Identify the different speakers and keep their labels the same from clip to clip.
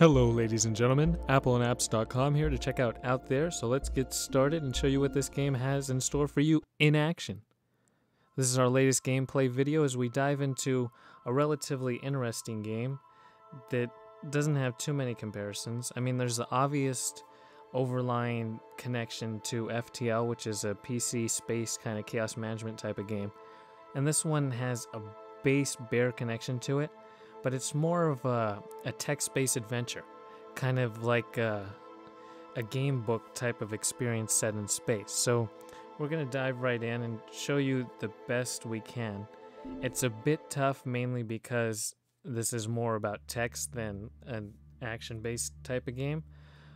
Speaker 1: Hello ladies and gentlemen, appleandapps.com here to check out There, so let's get started and show you what this game has in store for you in action. This is our latest gameplay video as we dive into a relatively interesting game that doesn't have too many comparisons. I mean, there's the obvious overlying connection to FTL, which is a PC space kind of chaos management type of game. And this one has a base bare connection to it, but it's more of a text-based adventure, kind of like a game book type of experience set in space. So we're going to dive right in and show you the best we can. It's a bit tough mainly because this is more about text than an action-based type of game,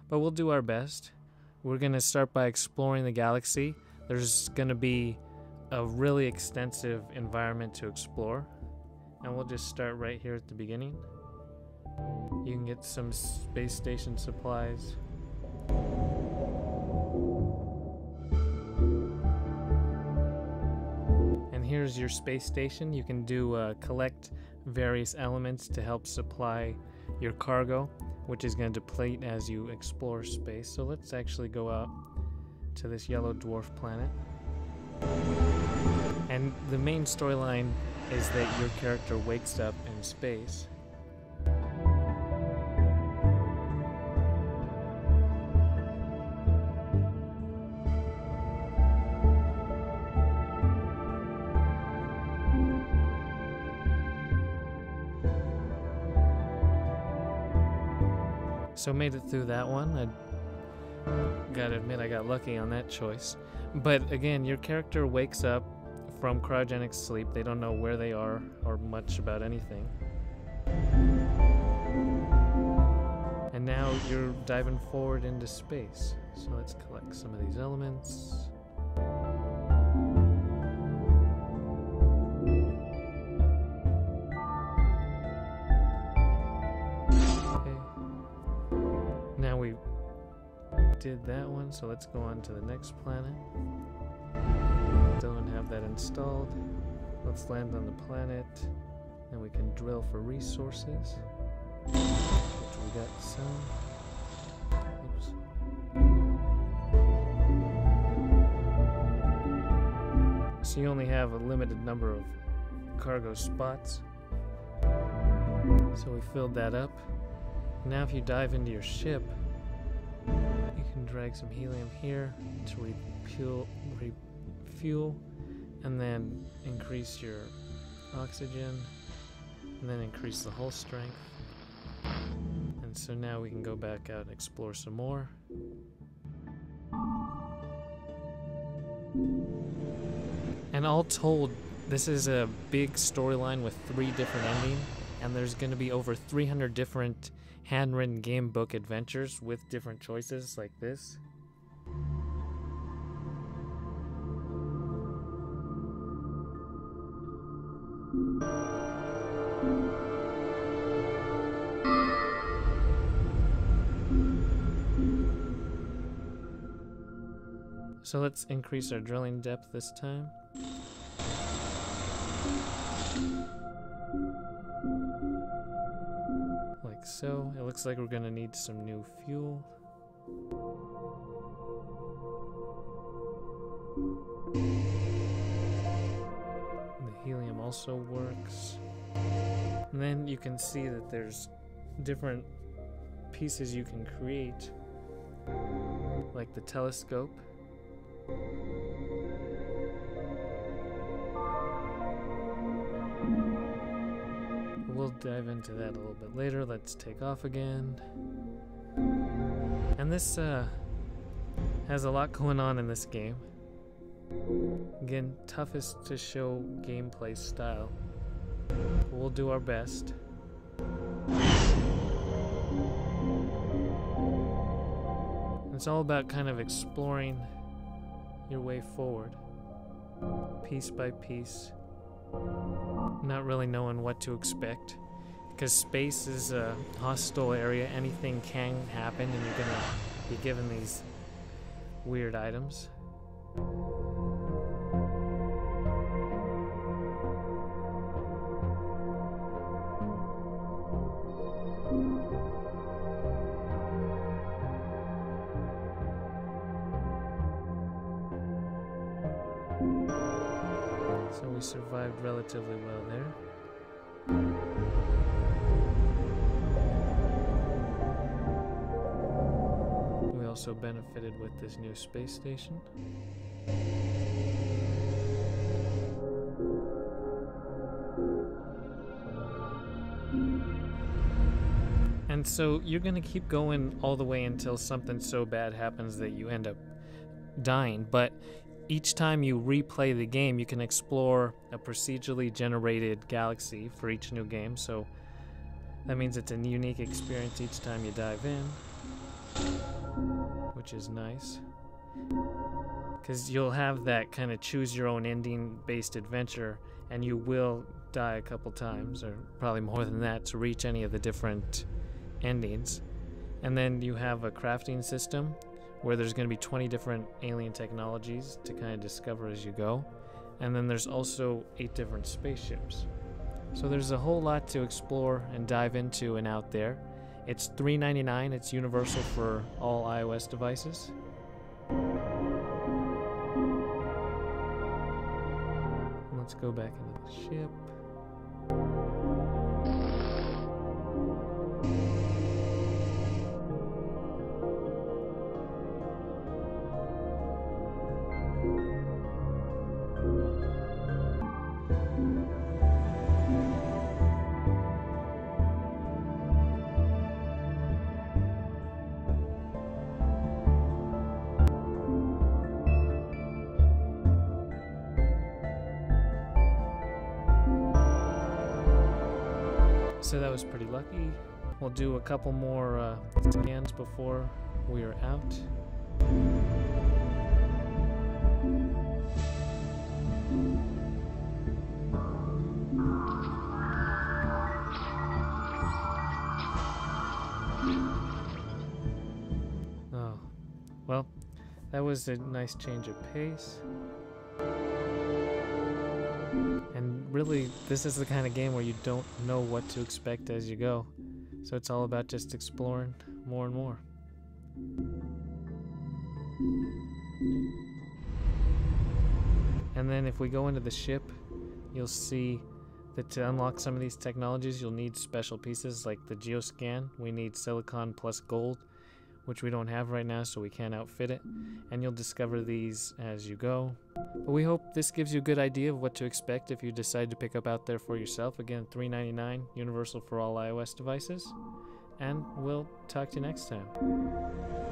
Speaker 1: but we'll do our best. We're going to start by exploring the galaxy. There's going to be a really extensive environment to explore. And we'll just start right here at the beginning. You can get some space station supplies. And here's your space station. You can collect various elements to help supply your cargo, which is going to deplete as you explore space. So let's actually go out to this yellow dwarf planet. And the main storyline is that your character wakes up in space. So made it through that one. I gotta admit I got lucky on that choice. But again, your character wakes up from cryogenic sleep. They don't know where they are or much about anything. And now you're diving forward into space. So let's collect some of these elements. Okay. Now we did that one, so let's go on to the next planet. Don't have that installed. Let's land on the planet, and we can drill for resources, which we got some. Oops. So you only have a limited number of cargo spots. So we filled that up. Now if you dive into your ship, you can drag some helium here to refuel, and then increase your oxygen, and then increase the hull strength. And so now we can go back out and explore some more. And all told, this is a big storyline with 3 different endings, and there's going to be over 300 different handwritten game book adventures with different choices like this. So let's increase our drilling depth this time. Like so. It looks like we're going to need some new fuel. The helium also works. And then you can see that there's different pieces you can create, like the telescope. We'll dive into that a little bit later. Let's take off again. And this has a lot going on in this game. Again, toughest to show gameplay style. We'll do our best. It's all about kind of exploring your way forward, piece by piece, not really knowing what to expect, because space is a hostile area. Anything can happen, and you're gonna be given these weird items. survived relatively well there. We also benefited with this new space station. And so you're going to keep going all the way until something so bad happens that you end up dying. But each time you replay the game, you can explore a procedurally generated galaxy for each new game. So that means it's a unique experience each time you dive in, which is nice. Because you'll have that kind of choose your own ending based adventure, and you will die a couple times, or probably more than that, to reach any of the different endings. And then you have a crafting system where there's going to be 20 different alien technologies to kind of discover as you go. And then there's also 8 different spaceships. So there's a whole lot to explore and dive into and out there. It's $3.99. It's universal for all iOS devices. Let's go back into the ship. So that was pretty lucky. We'll do a couple more scans before we are out. Oh, well, that was a nice change of pace. And really, this is the kind of game where you don't know what to expect as you go. So it's all about just exploring more and more. And then if we go into the ship, you'll see that to unlock some of these technologies, you'll need special pieces like the geoscan. We need silicon plus gold, which we don't have right now, so we can't outfit it. And you'll discover these as you go. But we hope this gives you a good idea of what to expect if you decide to pick up out there for yourself. Again, $3.99, universal for all iOS devices. And we'll talk to you next time.